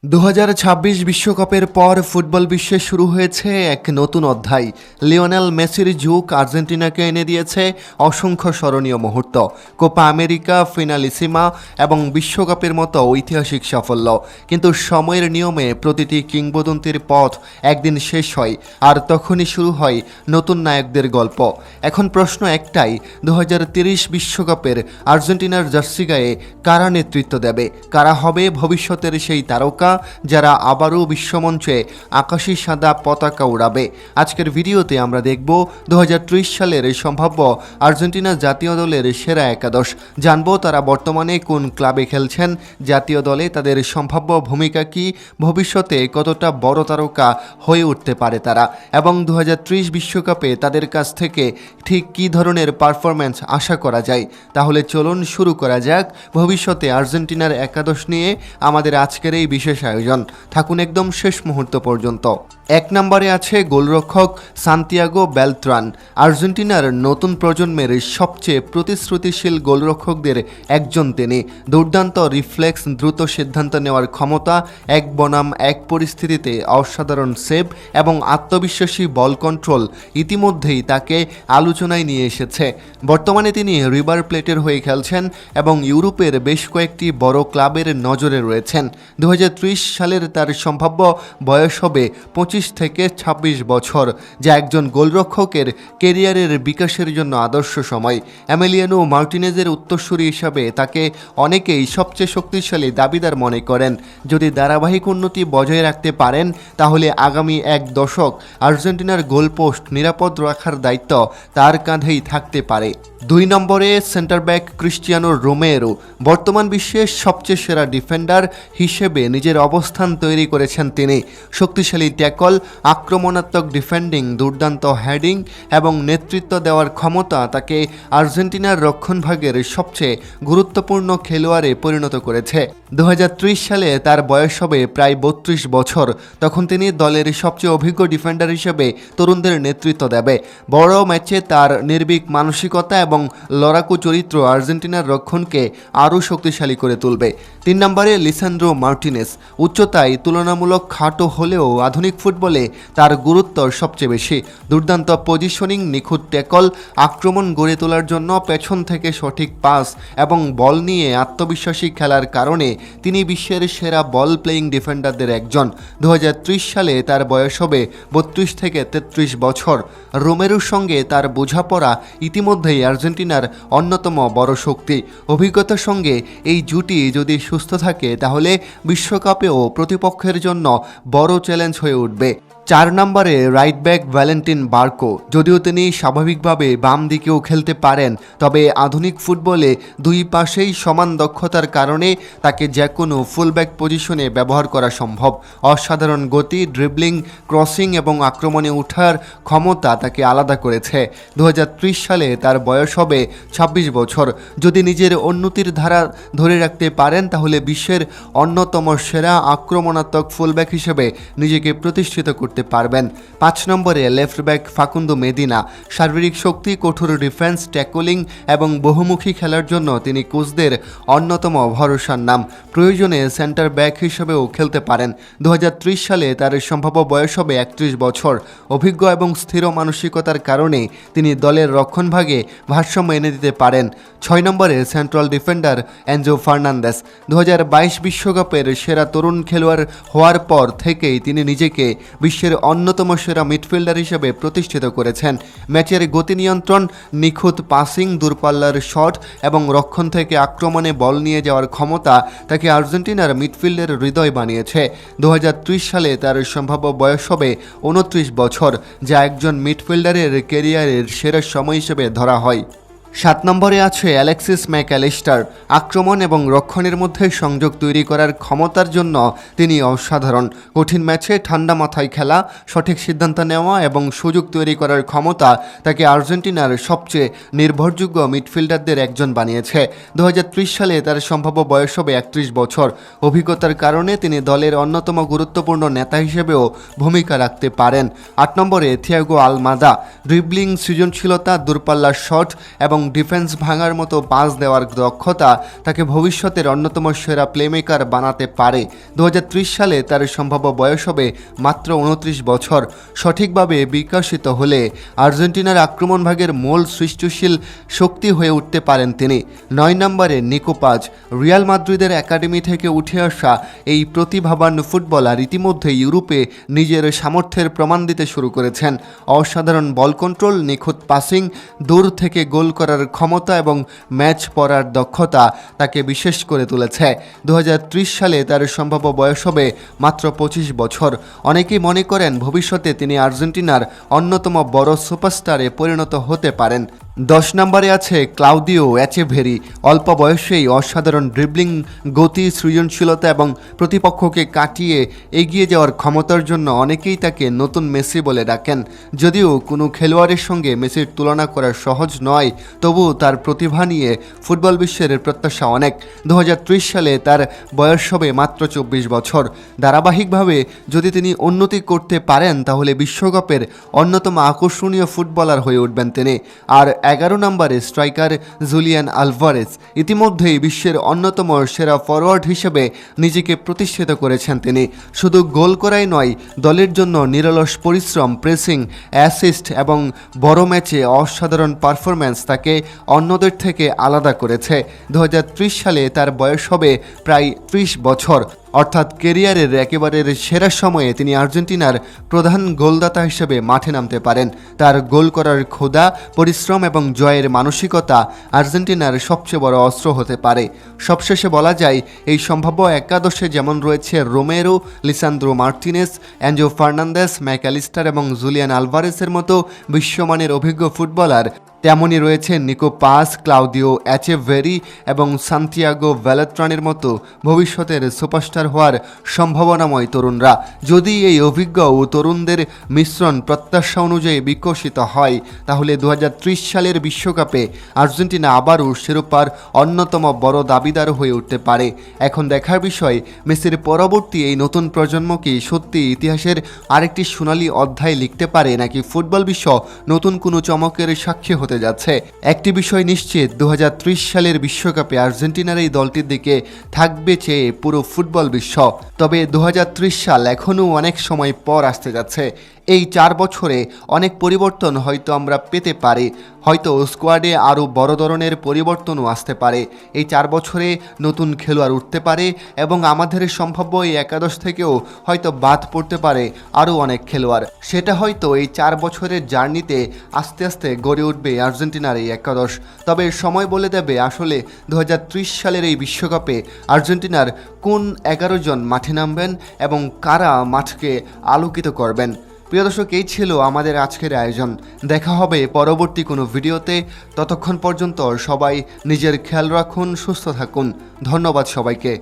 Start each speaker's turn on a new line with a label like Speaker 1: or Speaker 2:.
Speaker 1: 2026 বিশ্বকাপের পর ফুটবল বিশ্বে শুরু হয়েছে এক নতুন অধ্যায়। লিওনেল মেসির যুগ আর্জেন্টিনাকে এনে দিয়েছে অসংখ্য স্মরণীয় মুহূর্ত, কোপা আমেরিকা, ফিনালিসিমা এবং বিশ্বকাপের মতো ঐতিহাসিক সাফল্য। কিন্তু সময়ের নিয়মে প্রতিটি কিংবদন্তির পথ একদিন শেষ হয়, আর তখনই শুরু হয় নতুন নায়কদের গল্প। এখন প্রশ্ন একটাই, 2030 বিশ্বকাপের আর্জেন্টিনার জার্সি গায়ে কারা নেতৃত্ব দেবে? কারা হবে ভবিষ্যতের সেই তারকা যারা আবারও বিশ্বমঞ্চে আকাশী সাদা পতাকা উড়াবে? আজকের ভিডিওতে আমরা দেখব 2030 সালের সম্ভাব্য আর্জেন্টিনা জাতীয় দলের সেরা একাদশ। জানবো তারা বর্তমানে কোন ক্লাবে খেলছেন, জাতীয় দলে তাদের সম্ভাব্য ভূমিকা কি, ভবিষ্যতে কতটা বড় তারকা হয়ে উঠতে পারে তারা, এবং 2030 বিশ্বকাপে তাদের কাছ থেকে ঠিক কী ধরনের পারফরম্যান্স আশা করা যায়। তাহলে চলুন শুরু করা যাক ভবিষ্যতে আর্জেন্টিনার একাদশ নিয়ে আমাদের আজকের এই বিশেষ আয়োজন। থাকুন একদম শেষ মুহূর্ত পর্যন্ত। 1 নম্বরে আছে গোলরক্ষক সান্তিয়াগো বেলত্রান। আর্জেন্টিনার নতুন প্রজন্মের সবচেয়ে প্রতিশ্রুতিশীল গোলরক্ষকদের একজন তিনি। দুর্দান্ত রিফ্লেক্স, দ্রুত সিদ্ধান্ত নেওয়ার ক্ষমতা, এক বনাম এক পরিস্থিতিতে অসাধারণ সেভ এবং আত্মবিশ্বাসী বল কন্ট্রোল ইতিমধ্যেই তাকে আলোচনায় নিয়ে এসেছে। বর্তমানে তিনি রিভার প্লেটের হয়ে খেলছেন এবং ইউরোপের বেশ কয়েকটি বড় ক্লাবের নজরে রয়েছেন। 2030 সালের তার সম্ভাব্য বয়স হবে 25 থেকে 26 বছর, যা একজন গোলরক্ষকের কেরিয়ারের বিকাশের জন্য আদর্শ সময়। এমিলিয়ানো মার্টিনেজের উত্তরসূরি হিসাবে তাকে অনেকেই সবচেয়ে শক্তিশালী দাবিদার মনে করেন। যদি ধারাবাহিক উন্নতি বজায় রাখতে পারেন, তাহলে আগামী এক দশক আর্জেন্টিনার গোলপোস্ট নিরাপদ রাখার দায়িত্ব তার কাঁধেই থাকতে পারে। 2 নম্বরে সেন্টার ব্যাক ক্রিস্টিয়ানো রোমেরো। বর্তমান বিশ্বের সবচেয়ে সেরা ডিফেন্ডার হিসেবে নিজের অবস্থান তৈরি করেছেন তিনি। শক্তিশালী ট্যাকল, আক্রমণাত্মক ডিফেন্ডিং, দুর্দান্ত হেডিং এবং নেতৃত্ব দেওয়ার ক্ষমতা তাকে আর্জেন্টিনার রক্ষণভাগের সবচেয়ে গুরুত্বপূর্ণ খেলোয়াড়ে পরিণত করেছে। 2030 সালে তার বয়স হবে প্রায় 32 বছর। তখন তিনি দলের সবচেয়ে অভিজ্ঞ ডিফেন্ডার হিসেবে তরুণদের নেতৃত্ব দেবে। বড় ম্যাচে তার নির্ভীক মানসিকতা এবং লড়াকু চরিত্র আর্জেন্টিনার রক্ষণকে আরও শক্তিশালী করে তুলবে। 3 নম্বরে লিসান্দ্রো মার্টিনেজ। উচ্চতায় তুলনামূলক খাটো হলেও আধুনিক ফুটবলে তার গুরুত্ব সবচেয়ে বেশি। দুর্দান্ত পজিশনিং, নিখুঁত ট্যাকল, আক্রমণ গড়ে তোলার জন্য পেছন থেকে সঠিক পাস এবং বল নিয়ে আত্মবিশ্বাসী খেলার কারণে তিনি বিশ্বের সেরা বল প্লেয়িং ডিফেন্ডারদের একজন। 2030 সালে তার বয়স হবে 32 থেকে 33 বছর। রোমেরোর সঙ্গে তার বোঝাপড়া ইতিমধ্যেই আর্জেন্টিনার অন্যতম বড় শক্তি। অভিজ্ঞতার সঙ্গে এই জুটি যদি সুস্থ থাকে, তাহলে বিশ্বকাপেও প্রতিপক্ষের জন্য বড় চ্যালেঞ্জ হয়ে উঠবে। 4 নম্বরে রাইট ব্যাক ভ্যালেন্টিন বার্কো। যদিও তিনি স্বাভাবিকভাবে বাম দিকেও খেলতে পারেন, তবে আধুনিক ফুটবলে দুই পাশেই সমান দক্ষতার কারণে তাকে যে কোনো ফুলব্যাক পজিশনে ব্যবহার করা সম্ভব। অসাধারণ গতি, ড্রিবলিং, ক্রসিং এবং আক্রমণে ওঠার ক্ষমতা তাকে আলাদা করেছে। 2030 সালে তার বয়স হবে 26 বছর। যদি নিজের উন্নতির ধারা ধরে রাখতে পারেন, তাহলে বিশ্বের অন্যতম সেরা আক্রমণাত্মক ফুলব্যাক হিসেবে নিজেকে প্রতিষ্ঠিত করতে পারবেন। 5 নম্বরে লেফট ব্যাক ফাকুন্দো মেদিনা। শারীরিক শক্তি, কঠোর ডিফেন্স, ট্যাকলিং এবং বহুমুখী খেলার জন্য তিনি কোচদের অন্যতম ভরসার নাম। প্রয়োজনে সেন্টার ব্যাক হিসেবেও খেলতে পারেন। 2030 সালে তার সম্ভাব্য বয়স হবে 31 বছর। অভিজ্ঞ এবং স্থির মানসিকতার কারণে তিনি দলের রক্ষণভাগে ভারসাম্য এনে দিতে পারেন। 6 নম্বরে সেন্ট্রাল ডিফেন্ডার এনজো ফার্নান্দেস। 2022 বিশ্বকাপের সেরা তরুণ খেলোয়াড় হওয়ার পর থেকেই তিনি নিজেকে বিশ্বের অন্যতম সেরা মিডফিল্ডার হিসেবে প্রতিষ্ঠিত করেছেন। ম্যাচের গতি নিয়ন্ত্রণ, নিখুঁত পাসিং, দূরপাল্লার শট এবং রক্ষণ থেকে আক্রমণে বল নিয়ে যাওয়ার ক্ষমতা তাকে আর্জেন্টিনার মিডফিল্ডের হৃদয় বানিয়েছে। 2030 সালে তার সম্ভাব্য বয়স হবে 29 বছর, যা একজন মিডফিল্ডারের ক্যারিয়ারের সেরা সময় হিসেবে ধরা হয়। 7 নম্বরে আছে অ্যালেক্সিস ম্যাকঅ্যালিস্টার। আক্রমণ এবং রক্ষণের মধ্যে সংযোগ তৈরি করার ক্ষমতার জন্য তিনি অসাধারণ। কঠিন ম্যাচে ঠান্ডা মাথায় খেলা, সঠিক সিদ্ধান্ত নেওয়া এবং সুযোগ তৈরি করার ক্ষমতা তাকে আর্জেন্টিনার সবচেয়ে নির্ভরযোগ্য মিডফিল্ডারদের একজন বানিয়েছে। 2030 সালে তার সম্ভাব্য বয়স হবে 31 বছর। অভিজ্ঞতার কারণে তিনি দলের অন্যতম গুরুত্বপূর্ণ নেতা হিসেবেও ভূমিকা রাখতে পারেন। 8 নম্বরে থিয়াগো আলমাদা। ড্রিবলিং, সৃজনশীলতা, দূরপাল্লার শট এবং এবং ডিফেন্স ভাঙার মতো পাস দেওয়ার দক্ষতা তাকে ভবিষ্যতের অন্যতম সেরা প্লেমেকার বানাতে পারে। 2030 সালে তার সম্ভাব্য বয়স হবে মাত্র 29 বছর। সঠিকভাবে বিকশিত হলে আর্জেন্টিনার আক্রমণ ভাগের মূল সৃষ্টিশীল শক্তি হয়ে উঠতে পারেন তিনি। 9 নম্বরে নিকো পাজ। রিয়াল মাদ্রিদের একাডেমি থেকে উঠে আসা এই প্রতিভাবান ফুটবলার ইতিমধ্যে ইউরোপে নিজের সামর্থ্যের প্রমাণ দিতে শুরু করেছেন। অসাধারণ বল কন্ট্রোল, নিখুঁত পাসিং, দূর থেকে গোল করার ক্ষমতা এবং ম্যাচ পড়ার দক্ষতা তাকে বিশেষ করে তুলেছে। 2030 সালে তার সম্ভাব্য বয়স হবে মাত্র 25 বছর। অনেকেই মনে করেন ভবিষ্যতে তিনি আর্জেন্টিনার অন্যতম বড় সুপারস্টারে পরিণত হতে পারেন। 10 নম্বরে আছে ক্লাউদিও এচেভেরি। অল্প বয়সেই অসাধারণ ড্রিবলিং, গতি, সৃজনশীলতা এবং প্রতিপক্ষকে কাটিয়ে এগিয়ে যাওয়ার ক্ষমতার জন্য অনেকেই তাকে নতুন মেসি বলে ডাকেন। যদিও কোনো খেলোয়াড়ের সঙ্গে মেসির তুলনা করা সহজ নয়, তবুও তার প্রতিভা নিয়ে ফুটবল বিশ্বের প্রত্যাশা অনেক। 2030 সালে তার বয়স হবে মাত্র 24 বছর। ধারাবাহিকভাবে যদি তিনি উন্নতি করতে পারেন তাহলে বিশ্বকাপের অন্যতম আকর্ষণীয় ফুটবলার হয়ে উঠবেন তিনি। আর 11 নম্বরে স্ট্রাইকার জুলিয়ান আলভারেজ। ইতিমধ্যেই বিশ্বের অন্যতম সেরা ফরওয়ার্ড হিসেবে নিজেকে প্রতিষ্ঠিত করেছেন তিনি। শুধু গোল করাই নয়, দলের জন্য নিরলস পরিশ্রম, প্রেসিং, অ্যাসিস্ট এবং বড় ম্যাচে অসাধারণ পারফরম্যান্স তাকে অন্যদের থেকে আলাদা করেছে। 2030 সালে তার বয়স হবে প্রায় 30 বছর, অর্থাৎ ক্যারিয়ারের একেবারে সেরা সময়ে তিনি আর্জেন্টিনার প্রধান গোলদাতা হিসেবে মাঠে নামতে পারেন। তার গোল করার ক্ষুধা, পরিশ্রম এবং জয়ের মানসিকতা আর্জেন্টিনার সবচেয়ে বড় অস্ত্র হতে পারে। সবশেষে বলা যায়, এই সম্ভাব্য একাদশে যেমন রয়েছে Romero, Lisandro Martinez, Enzo Fernandez, Mac Allister এবং জুলিয়ান আলভারেজের মতো বিশ্বমানের অভিজ্ঞ ফুটবলার, তেমনই রয়েছে নিকো পাস, ক্লাউদিও এচেভেরি এবং সান্তিয়াগো ভ্যালেট্রানের মতো ভবিষ্যতের সুপারস্টার হওয়ার সম্ভাবনাময় তরুণরা। যদি এই অভিজ্ঞ ও তরুণদের মিশ্রণ প্রত্যাশা অনুযায়ী বিকশিত হয়, তাহলে 2030 সালের বিশ্বকাপে আর্জেন্টিনা আবারও শিরোপার অন্যতম বড় দাবিদার হয়ে উঠতে পারে। এখন দেখার বিষয়, মেসির পরবর্তী এই নতুন প্রজন্ম কি সত্যি ইতিহাসের আরেকটি সোনালী অধ্যায় লিখতে পারে, নাকি ফুটবল বিশ্ব নতুন কোনো চমকের সাক্ষী হতে যাচ্ছে। একটি বিষয় নিশ্চিত, 2030 সালের বিশ্বকাপে আর্জেন্টিনার এই দলটির দিকে থাকবে চেয়ে পুরো ফুটবল বিশ্ব। তবে 2030 সাল এখনও অনেক সময় পর আসতে যাচ্ছে। এই 4 বছরে অনেক পরিবর্তন হয়তো আমরা পেতে পারি, হয়তো স্কোয়াডে আরও বড় ধরনের পরিবর্তনও আসতে পারে। এই 4 বছরে নতুন খেলোয়াড় উঠতে পারে এবং আমাদের সম্ভাব্য এই একাদশ থেকেও হয়তো বাদ পড়তে পারে আরও অনেক খেলোয়াড়। সেটা হয়তো এই 4 বছরের জার্নিতে আস্তে আস্তে গড়ে উঠবে আর্জেন্টিনার এই একাদশ। তবে সময় বলে দেবে আসলে 2030 সালের এই বিশ্বকাপে আর্জেন্টিনার কোন 11 জন মাঠে নামবেন এবং কারা মাঠকে আলোকিত করবেন। প্রিয় দর্শক, এই ছিল আমাদের আজকের আয়োজন। দেখা হবে পরবর্তী কোনো ভিডিওতে। ততক্ষণ পর্যন্ত সবাই নিজের খেয়াল রাখুন, সুস্থ থাকুন। ধন্যবাদ সবাইকে।